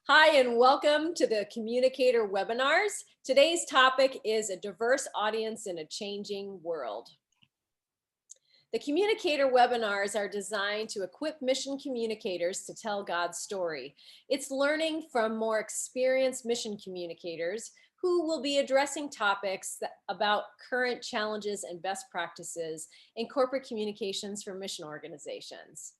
Hi, and welcome to the Communicator webinars. Today's topic is a diverse audience in a changing world. The Communicator webinars are designed to equip mission communicators to tell God's story. It's learning from more experienced mission communicators who will be addressing topics about current challenges and best practices in corporate communications for mission organizations.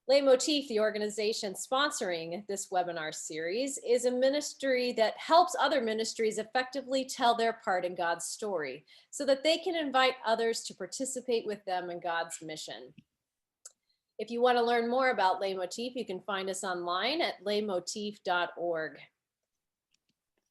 Leitmotif, the organization sponsoring this webinar series, is a ministry that helps other ministries effectively tell their part in God's story so that they can invite others to participate with them in God's mission. If you want to learn more about Leitmotif, you can find us online at leitmotif.org.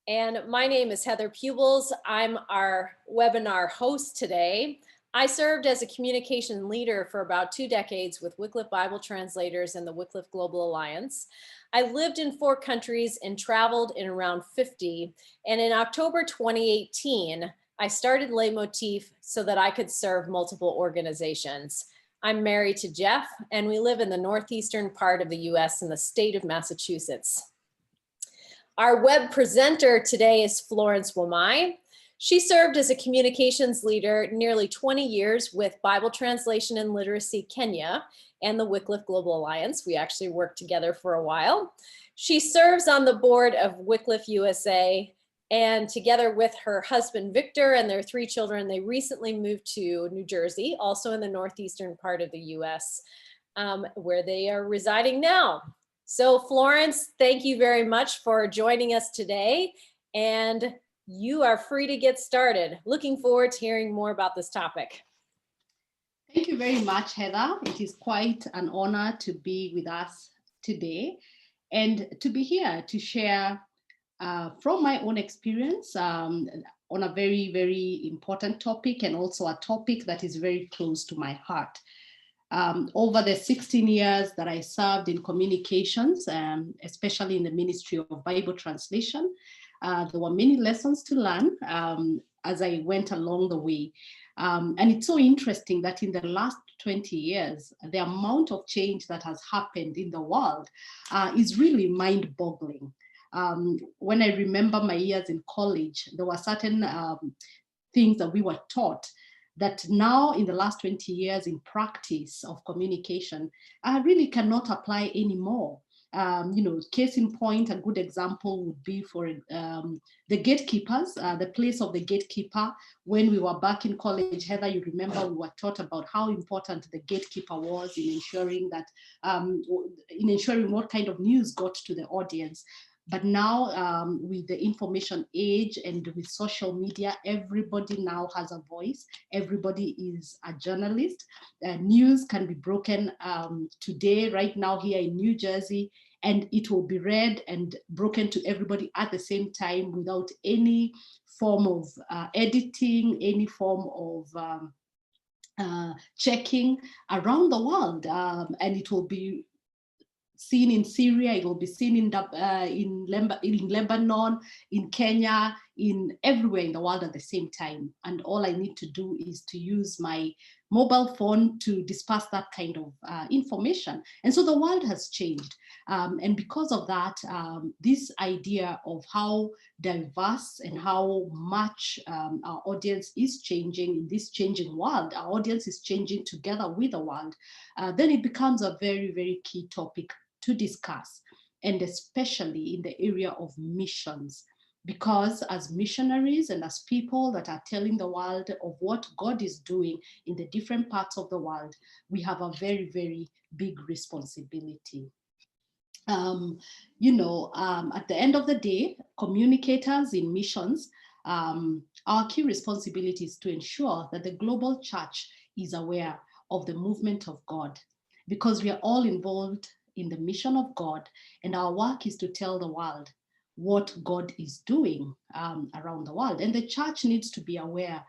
And my name is Heather Pubels. I'm our webinar host today. I served as a communication leader for about 2 decades with Wycliffe Bible Translators and the Wycliffe Global Alliance. I lived in 4 countries and traveled in around 50. And in October 2018, I started Leitmotif so that I could serve multiple organizations. I'm married to Jeff, and we live in the northeastern part of the US in the state of Massachusetts. Our web presenter today is Florence Wamae. She served as a communications leader nearly 20 years with Bible Translation and Literacy Kenya and the Wycliffe Global Alliance. We actually worked together for a while. She serves on the board of Wycliffe USA, and together with her husband Victor and their 3 children, they recently moved to New Jersey, also in the northeastern part of the US, where they are residing now. So Florence, thank you very much for joining us today. And you are free to get started. Looking forward to hearing more about this topic. Thank you very much, Heather. It is quite an honor to be with us today and to be here to share from my own experience on a very, very important topic, and also a topic that is very close to my heart. Over the 16 years that I served in communications, especially in the Ministry of Bible Translation, there were many lessons to learn as I went along the way. And it's so interesting that in the last 20 years, the amount of change that has happened in the world is really mind-boggling. When I remember my years in college, there were certain things that we were taught that now in the last 20 years in practice of communication, I really cannot apply anymore. Case in point, a good example would be for the gatekeepers, the place of the gatekeeper. When we were back in college, Heather, you remember we were taught about how important the gatekeeper was in ensuring that, what kind of news got to the audience. But now with the information age and with social media, everybody now has a voice. Everybody is a journalist. News can be broken today, right now here in New Jersey, and it will be read and broken to everybody at the same time without any form of editing, any form of checking around the world. And it will be seen in Syria, it will be seen in Lebanon, in Kenya, in everywhere in the world at the same time. And all I need to do is to use my mobile phone to disperse that kind of information. And so the world has changed. And because of that, this idea of how diverse and how much our audience is changing in this changing world, our audience is changing together with the world, then it becomes a very, very key topic to discuss, and especially in the area of missions, because as missionaries and as people that are telling the world of what God is doing in the different parts of the world, we have a very, very big responsibility. At the end of the day, communicators in missions, our key responsibility is to ensure that the global church is aware of the movement of God, because we are all involved in the mission of God, and our work is to tell the world what God is doing around the world. And the church needs to be aware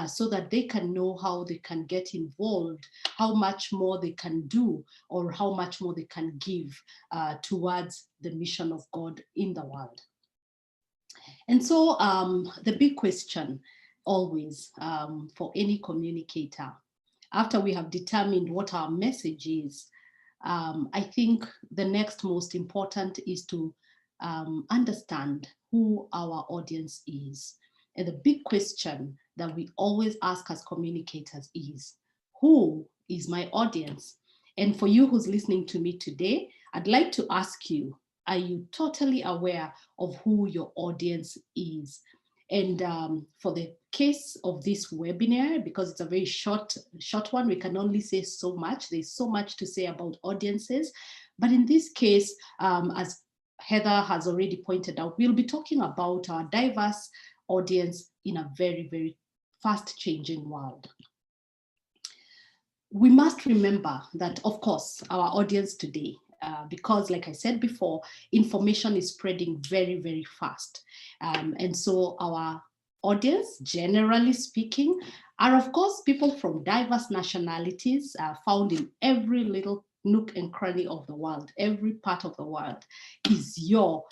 so that they can know how they can get involved, how much more they can do, or how much more they can give towards the mission of God in the world. And so the big question always for any communicator, after we have determined what our message is, I think the next most important is to understand who our audience is. And the big question that we always ask as communicators is, who is my audience? And for you who's listening to me today, I'd like to ask you, are you totally aware of who your audience is? And for the case of this webinar, because it's a very short one, we can only say so much. There's so much to say about audiences. But in this case, as Heather has already pointed out, we'll be talking about our diverse audience in a very, very fast changing world. We must remember that, of course, our audience today, because like I said before, information is spreading very, very fast. And so our audience, generally speaking, are of course people from diverse nationalities found in every little nook and cranny of the world. Every part of the world is your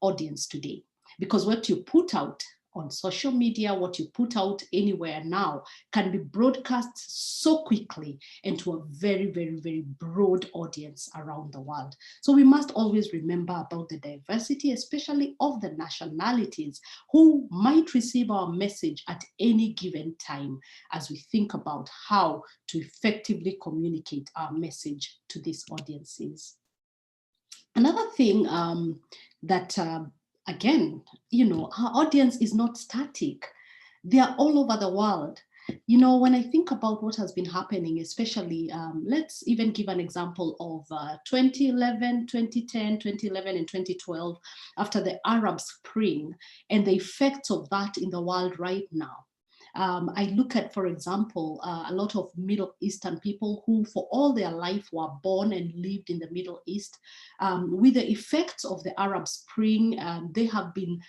audience today, because what you put out on social media, what you put out anywhere now can be broadcast so quickly into a very, very, very broad audience around the world. So we must always remember about the diversity, especially of the nationalities who might receive our message at any given time, as we think about how to effectively communicate our message to these audiences. Another thing that again, our audience is not static. They are all over the world. When I think about what has been happening, especially, let's even give an example of 2011, 2010, 2011 and 2012, after the Arab Spring and the effects of that in the world right now. I look at, for example, a lot of Middle Eastern people who for all their life were born and lived in the Middle East. With the effects of the Arab Spring, they have been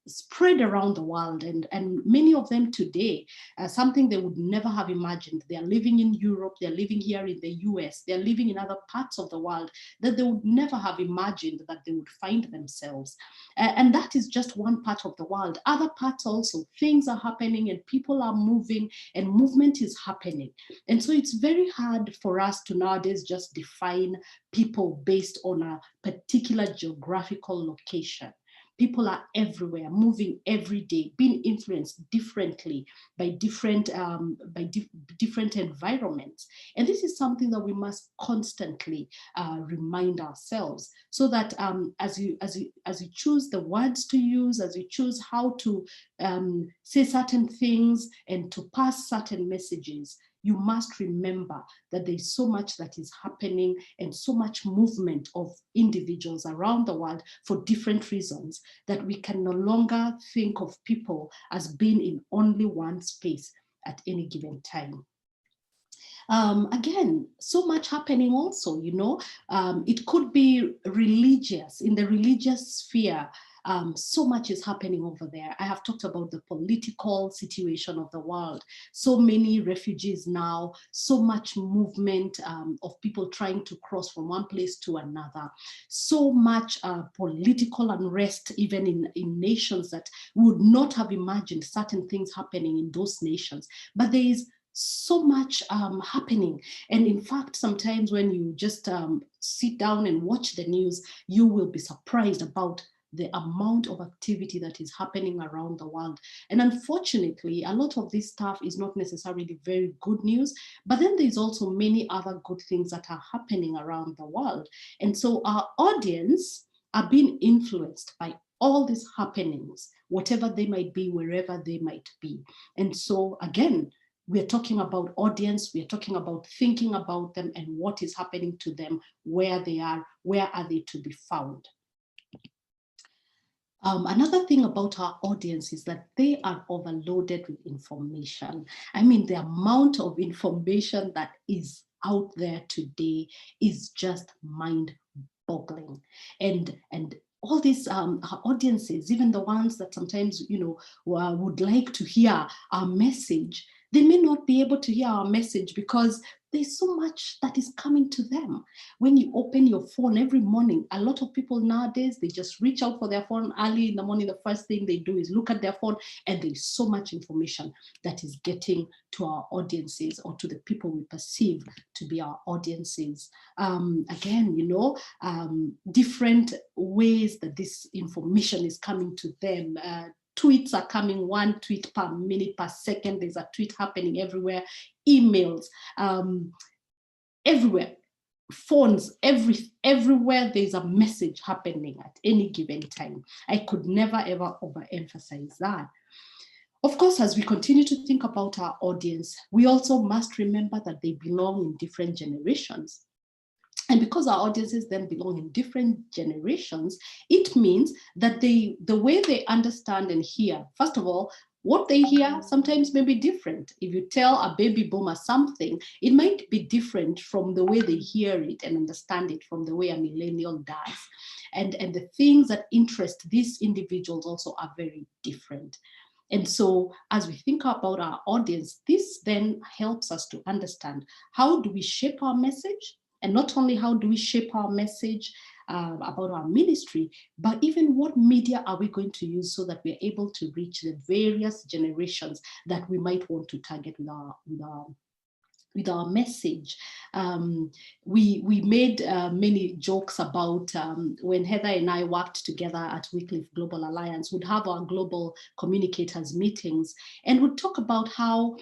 spread around the world, and many of them today, something they would never have imagined. They are living in Europe, they're living here in the US, they're living in other parts of the world that they would never have imagined that they would find themselves. And that is just one part of the world. Other parts also, things are happening and people are moving and movement is happening. And so it's very hard for us to nowadays just define people based on a particular geographical location. People are everywhere, moving every day, being influenced differently by different environments. And this is something that we must constantly remind ourselves, so that as you choose the words to use, as you choose how to say certain things and to pass certain messages, you must remember that there's so much that is happening and so much movement of individuals around the world for different reasons that we can no longer think of people as being in only one space at any given time. Again, so much happening also, it could be religious, in the religious sphere. So much is happening over there. I have talked about the political situation of the world. So many refugees now, so much movement of people trying to cross from one place to another. So much political unrest, even in nations that would not have imagined certain things happening in those nations. But there is so much happening. And in fact, sometimes when you just sit down and watch the news, you will be surprised about the amount of activity that is happening around the world. And unfortunately, a lot of this stuff is not necessarily very good news, but then there's also many other good things that are happening around the world. And so our audience are being influenced by all these happenings, whatever they might be, wherever they might be. And so again, we're talking about audience, we're talking about thinking about them and what is happening to them, where they are they to be found. Another thing about our audience is that they are overloaded with information. I mean, the amount of information that is out there today is just mind-boggling. And all these audiences, even the ones that sometimes, would like to hear our message, They may not be able to hear our message because there's so much that is coming to them. When you open your phone every morning, a lot of people nowadays, they just reach out for their phone early in the morning. The first thing they do is look at their phone, and there's so much information that is getting to our audiences, or to the people we perceive to be our audiences. Again, different ways that this information is coming to them. Tweets are coming, one tweet per minute, per second. There's a tweet happening everywhere. Emails, everywhere. Phones, everywhere there's a message happening at any given time. I could never, ever overemphasize that. Of course, as we continue to think about our audience, we also must remember that they belong in different generations. And because our audiences then belong in different generations, it means that the way they understand and hear, first of all, what they hear sometimes may be different. If you tell a baby boomer something, it might be different from the way they hear it and understand it from the way a millennial does. And the things that interest these individuals also are very different. And so as we think about our audience, this then helps us to understand, how do we shape our message? And not only how do we shape our message about our ministry, but even what media are we going to use so that we're able to reach the various generations that we might want to target with our message. We made many jokes about when Heather and I worked together at Wycliffe Global Alliance, would have our global communicators meetings, and would talk about how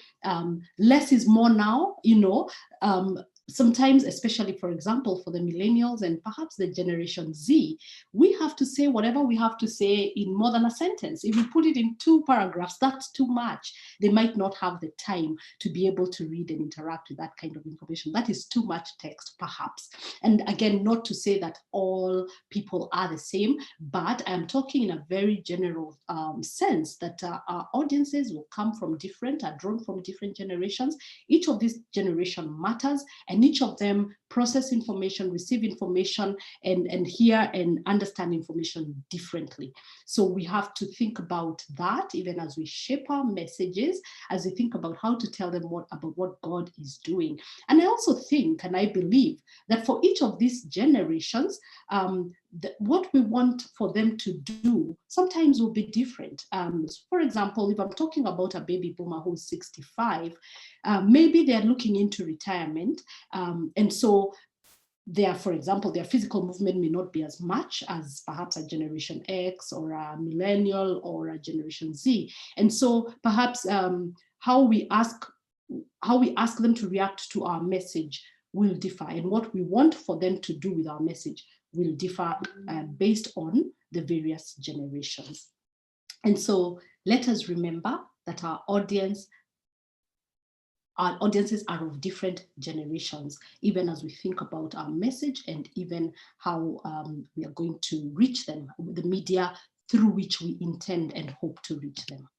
less is more now, sometimes, especially, for example, for the millennials and perhaps the Generation Z, we have to say whatever we have to say in more than a sentence. If we put it in 2 paragraphs, that's too much. They might not have the time to be able to read and interact with that kind of information. That is too much text, perhaps. And again, not to say that all people are the same, but I'm talking in a very general sense that our audiences will come from are drawn from different generations. Each of these generation matters, and each of them process information, receive information, and hear and understand information differently. So we have to think about that even as we shape our messages, as we think about how to tell them about what God is doing. And I also think, and I believe, that for each of these generations, what we want for them to do sometimes will be different. For example, if I'm talking about a baby boomer who's 65, maybe they're looking into retirement. And so for example, their physical movement may not be as much as perhaps a Generation X or a millennial or a Generation Z. And so perhaps how we ask them to react to our message will differ, and what we want for them to do with our message will differ based on the various generations. And so let us remember that our audiences are of different generations, even as we think about our message and even how we are going to reach them, the media through which we intend and hope to reach them.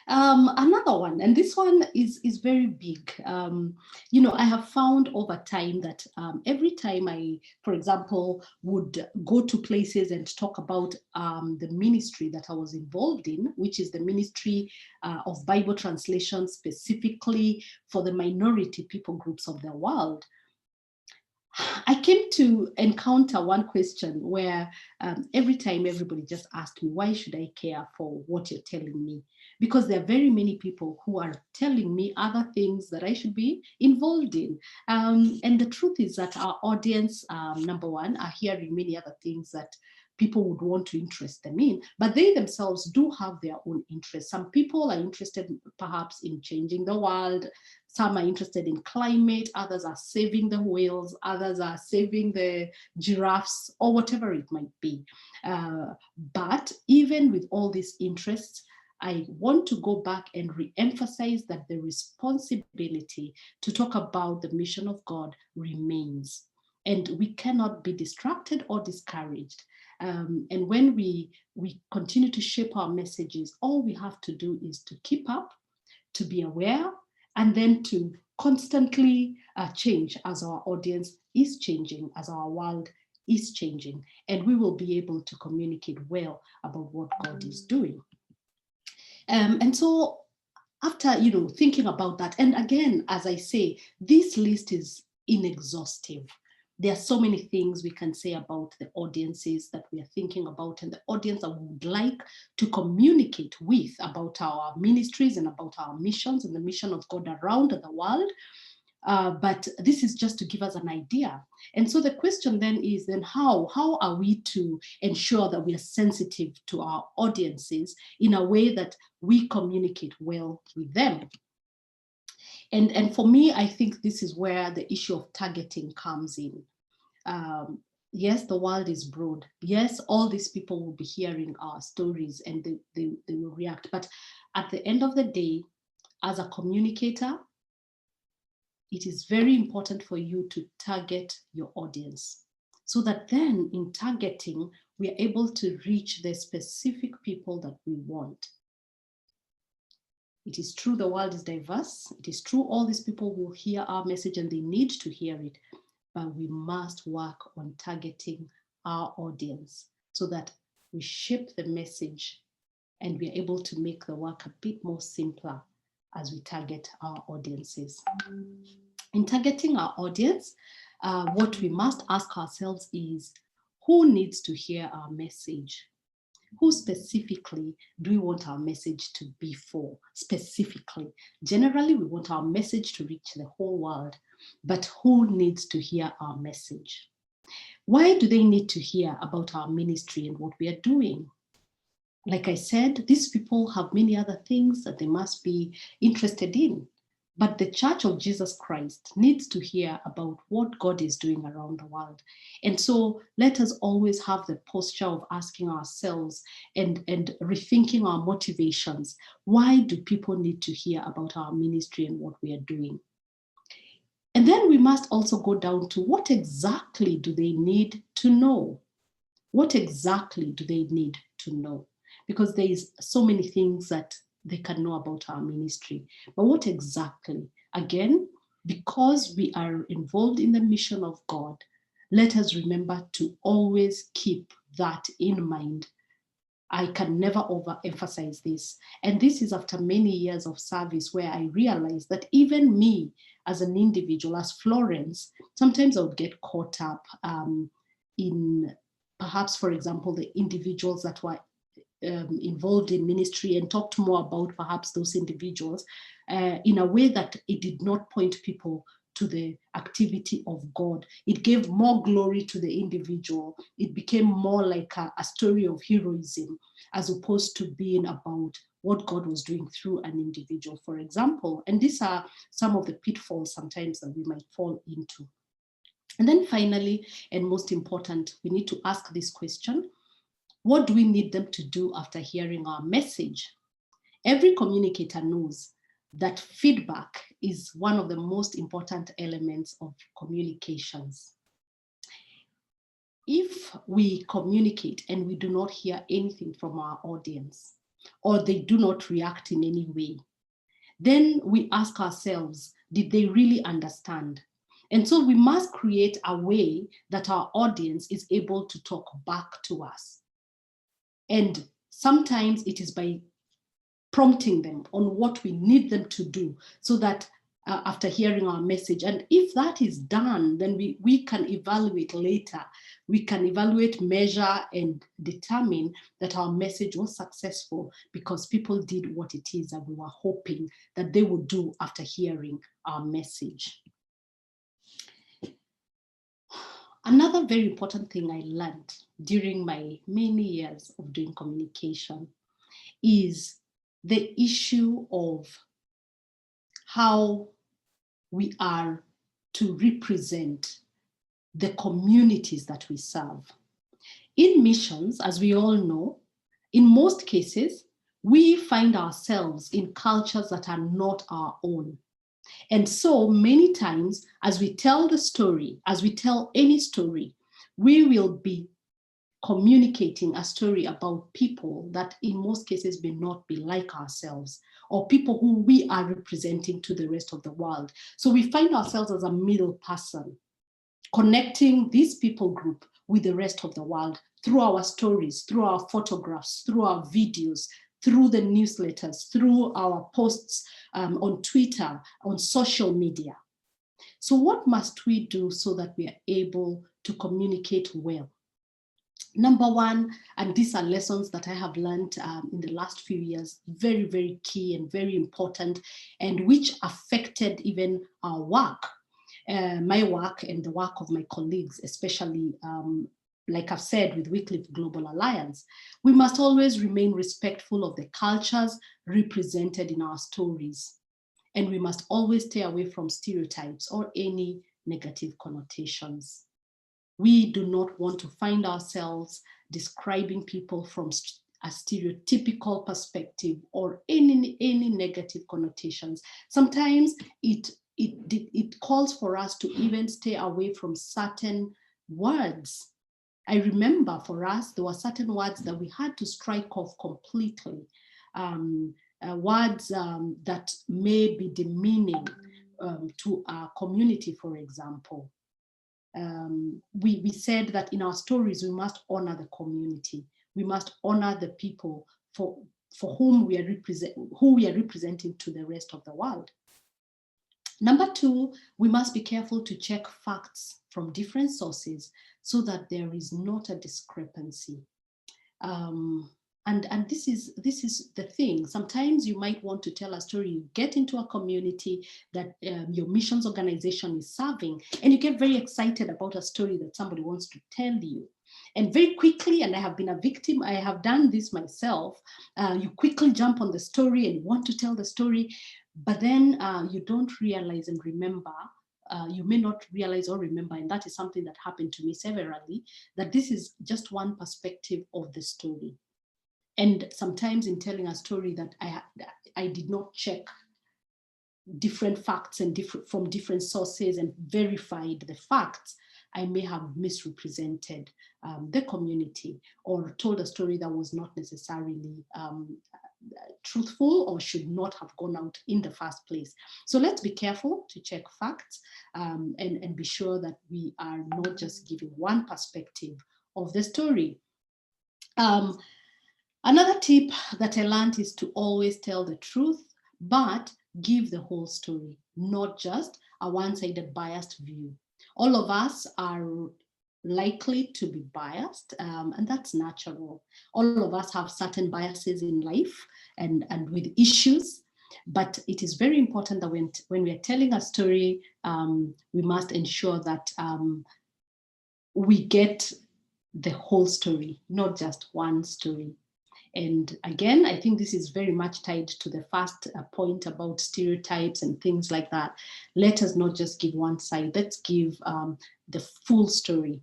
Another one, and this one is very big. I have found over time that every time I, for example, would go to places and talk about the ministry that I was involved in, which is the ministry of Bible translation specifically for the minority people groups of the world, I came to encounter one question where every time everybody just asked me, why should I care for what you're telling me? Because there are very many people who are telling me other things that I should be involved in. And the truth is that our audience, number one, are hearing many other things that people would want to interest them in, but they themselves do have their own interests. Some people are interested perhaps in changing the world. Some are interested in climate, others are saving the whales, others are saving the giraffes, or whatever it might be. But even with all these interests, I want to go back and re-emphasize that the responsibility to talk about the mission of God remains. And we cannot be distracted or discouraged. And when we continue to shape our messages, all we have to do is to keep up, to be aware, and then to constantly change as our audience is changing, as our world is changing, and we will be able to communicate well about what God is doing. And so after, thinking about that, and again, as I say, this list is inexhaustive. There are so many things we can say about the audiences that we are thinking about and the audience that we would like to communicate with about our ministries and about our missions and the mission of God around the world. But this is just to give us an idea. And so the question then is, then how are we to ensure that we are sensitive to our audiences in a way that we communicate well with them? And for me, I think this is where the issue of targeting comes in. Yes, the world is broad. Yes, all these people will be hearing our stories and they will react. But at the end of the day, as a communicator, it is very important for you to target your audience so that then in targeting, we are able to reach the specific people that we want. It is true the world is diverse. It is true all these people will hear our message and they need to hear it, but we must work on targeting our audience so that we shape the message and we are able to make the work a bit more simpler as we target our audiences. In targeting our audience, what we must ask ourselves is, who needs to hear our message? Who specifically do we want our message to be for? Specifically, generally, we want our message to reach the whole world, but who needs to hear our message? Why do they need to hear about our ministry and what we are doing? Like I said, these people have many other things that they must be interested in. But the Church of Jesus Christ needs to hear about what God is doing around the world. And so let us always have the posture of asking ourselves and rethinking our motivations. Why do people need to hear about our ministry and what we are doing? And then we must also go down to what exactly do they need to know? What exactly do they need to know? Because there is so many things that they can know about our ministry. But what exactly? Again, because we are involved in the mission of God, let us remember to always keep that in mind. I can never overemphasize this. And this is after many years of service where I realized that even me as an individual, as Florence, sometimes I would get caught up in perhaps, for example, the individuals that were involved in ministry and talked more about perhaps those individuals in a way that it did not point people to the activity of God. It gave more glory to the individual. It became more like a story of heroism as opposed to being about what God was doing through an individual, for example. And these are some of the pitfalls sometimes that we might fall into. And then finally, and most important, we need to ask this question: what do we need them to do after hearing our message? Every communicator knows that feedback is one of the most important elements of communications. If we communicate and we do not hear anything from our audience, or they do not react in any way, then we ask ourselves, did they really understand? And so we must create a way that our audience is able to talk back to us. And sometimes it is by prompting them on what we need them to do so that after hearing our message, and if that is done, then we can evaluate later. We can evaluate, measure, and determine that our message was successful because people did what it is that we were hoping that they would do after hearing our message. Another very important thing I learned during my many years of doing communication is the issue of how we are to represent the communities that we serve. In missions, as we all know, in most cases, we find ourselves in cultures that are not our own. And so many times, as we tell the story, as we tell any story, we will be communicating a story about people that in most cases may not be like ourselves, or people who we are representing to the rest of the world. So we find ourselves as a middle person, connecting this people group with the rest of the world through our stories, through our photographs, through our videos, through the newsletters, through our posts on Twitter, on social media. So what must we do so that we are able to communicate well? Number one, and these are lessons that I have learned in the last few years, very, very key and very important, and which affected even our work, my work and the work of my colleagues, especially like I've said with Wycliffe Global Alliance. We must always remain respectful of the cultures represented in our stories. And we must always stay away from stereotypes or any negative connotations. We do not want to find ourselves describing people from a stereotypical perspective or any negative connotations. Sometimes it calls for us to even stay away from certain words. I remember for us, there were certain words that we had to strike off completely. Words that may be demeaning to our community, for example. We said that in our stories, we must honor the community. We must honor the people for whom we are representing to the rest of the world. Number two, we must be careful to check facts from different sources so that there is not a discrepancy. And this is the thing. Sometimes you might want to tell a story, you get into a community that your missions organization is serving, and you get very excited about a story that somebody wants to tell you. And very quickly, and I have been a victim, I have done this myself, you quickly jump on the story and want to tell the story, but then you don't realize and remember, you may not realize or remember, and that is something that happened to me severally, that this is just one perspective of the story. And sometimes in telling a story that I did not check different facts and from different sources and verified the facts, I may have misrepresented the community or told a story that was not necessarily truthful or should not have gone out in the first place. So let's be careful to check facts and be sure that we are not just giving one perspective of the story. Another tip that I learned is to always tell the truth, but give the whole story, not just a one-sided biased view. All of us are likely to be biased, and that's natural. All of us have certain biases in life and with issues, but it is very important that when we are telling a story, we must ensure that we get the whole story, not just one story. And again, I think this is very much tied to the first point about stereotypes and things like that. Let us not just give one side, let's give the full story.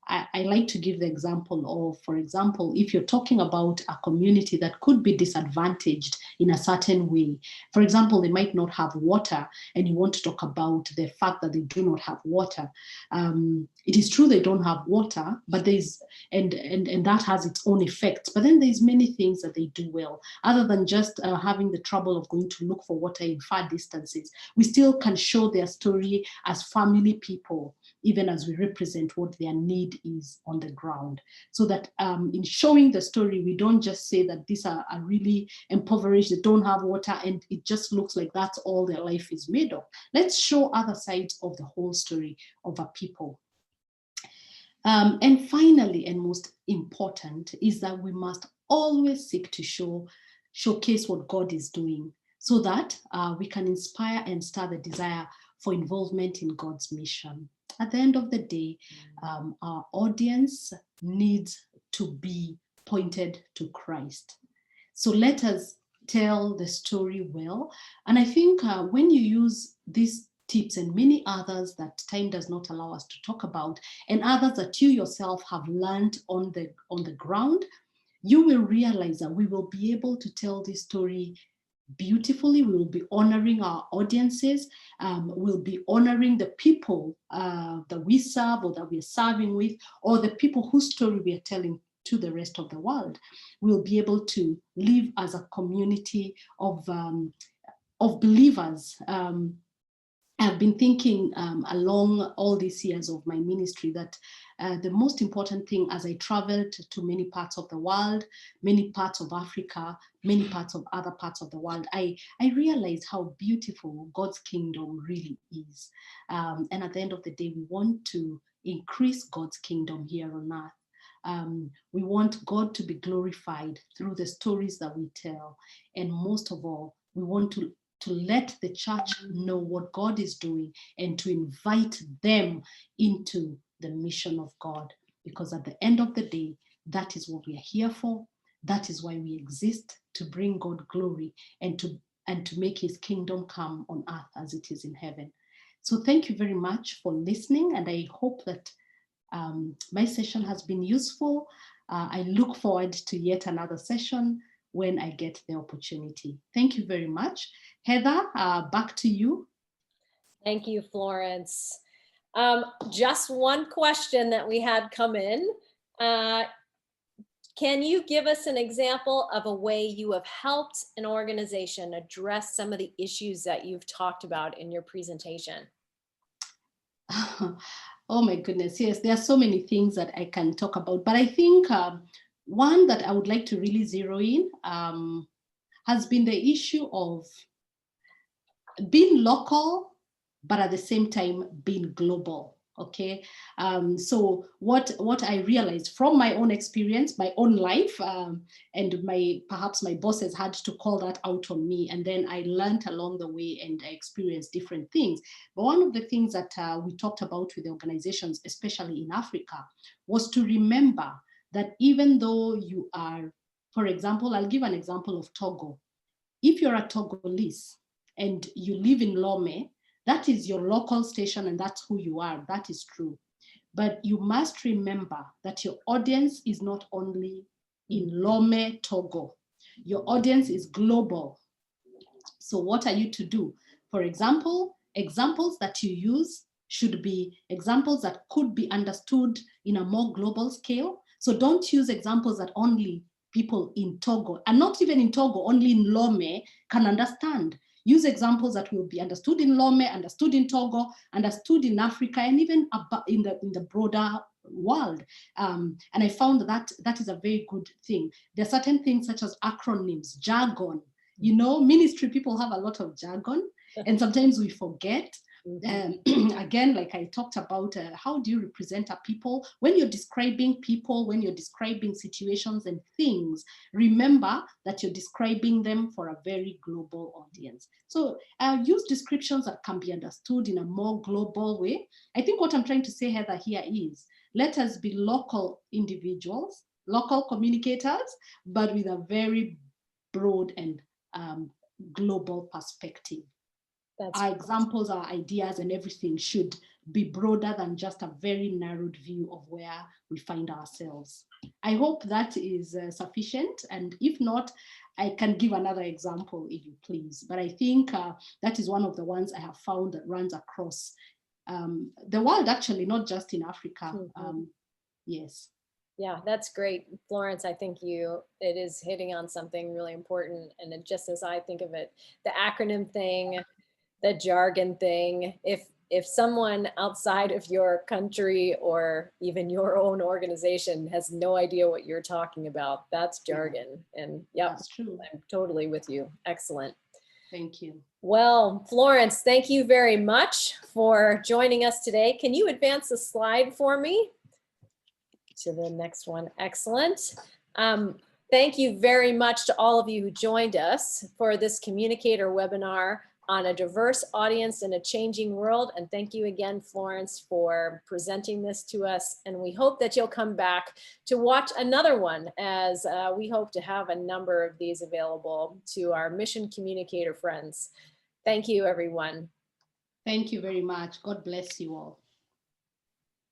I like to give the example of, for example, if you're talking about a community that could be disadvantaged in a certain way. For example, they might not have water, and you want to talk about the fact that they do not have water. It is true they don't have water, but and that has its own effects. But then there's many things that they do well, other than just having the trouble of going to look for water in far distances. We still can show their story as family people, even as we represent what their need is on the ground. So that in showing the story, we don't just say that these are really impoverished, they don't have water, and it just looks like that's all their life is made of. Let's show other sides of the whole story of a people. And finally, and most important, is that we must always seek to showcase what God is doing, so that we can inspire and stir the desire for involvement in God's mission. At the end of the day, our audience needs to be pointed to Christ. So let us tell the story well. And I think when you use these tips and many others that time does not allow us to talk about, and others that you yourself have learned on the ground, you will realize that we will be able to tell this story beautifully. We will be honoring our audiences. We'll be honoring the people that we serve or that we're serving with, or the people whose story we are telling to the rest of the world. We'll be able to live as a community of believers I've been thinking along all these years of my ministry that the most important thing as I traveled to many parts of the world, many parts of Africa, many parts of other parts of the world, I realized how beautiful God's kingdom really is. And at the end of the day, we want to increase God's kingdom here on earth. We want God to be glorified through the stories that we tell. And most of all, we want to let the church know what God is doing and to invite them into the mission of God. Because at the end of the day, that is what we are here for. That is why we exist, to bring God glory and to make his kingdom come on earth as it is in heaven. So thank you very much for listening, and I hope that my session has been useful. I look forward to yet another session when I get the opportunity. Thank you very much. Heather, back to you. Thank you, Florence. Just one question that we had come in. Can you give us an example of a way you have helped an organization address some of the issues that you've talked about in your presentation? Oh my goodness, yes, there are so many things that I can talk about, but I think one that I would like to really zero in has been the issue of being local, but at the same time being global. Okay, so what I realized from my own experience, my own life, and perhaps my bosses had to call that out on me, and then I learned along the way and I experienced different things. But one of the things that we talked about with the organizations, especially in Africa, was to remember that even though you are, for example, I'll give an example of Togo. If you're a Togolese and you live in Lome, that is your local station and that's who you are. That is true. But you must remember that your audience is not only in Lome, Togo. Your audience is global. So what are you to do? For example, examples that you use should be examples that could be understood in a more global scale. So don't use examples that only people in Togo, and not even in Togo, only in Lome can understand. Use examples that will be understood in Lome, understood in Togo, understood in Africa, and even in the broader world. And I found that that is a very good thing. There are certain things such as acronyms, jargon. You know, ministry people have a lot of jargon, and sometimes we forget. Again, like I talked about, how do you represent a people? When you're describing people, when you're describing situations and things, remember that you're describing them for a very global audience. So use descriptions that can be understood in a more global way. I think what I'm trying to say, Heather, here is let us be local individuals, local communicators, but with a very broad and global perspective. Our examples, our ideas, and everything should be broader than just a very narrowed view of where we find ourselves. I hope that is sufficient. And if not, I can give another example if you please. But I think that is one of the ones I have found that runs across the world, actually, not just in Africa. Yes. Yeah, that's great, Florence. I think it is hitting on something really important. And just as I think of it, the acronym thing, the jargon thing, if someone outside of your country or even your own organization has no idea what you're talking about, that's jargon. And yeah, that's true. I'm totally with you. Excellent. Thank you. Well, Florence, thank you very much for joining us today. Can you advance the slide for me to the next one? Excellent. Thank you very much to all of you who joined us for this Communicator webinar on a diverse audience in a changing world. And thank you again, Florence, for presenting this to us. And we hope that you'll come back to watch another one, as we hope to have a number of these available to our Mission Communicator friends. Thank you, everyone. Thank you very much. God bless you all.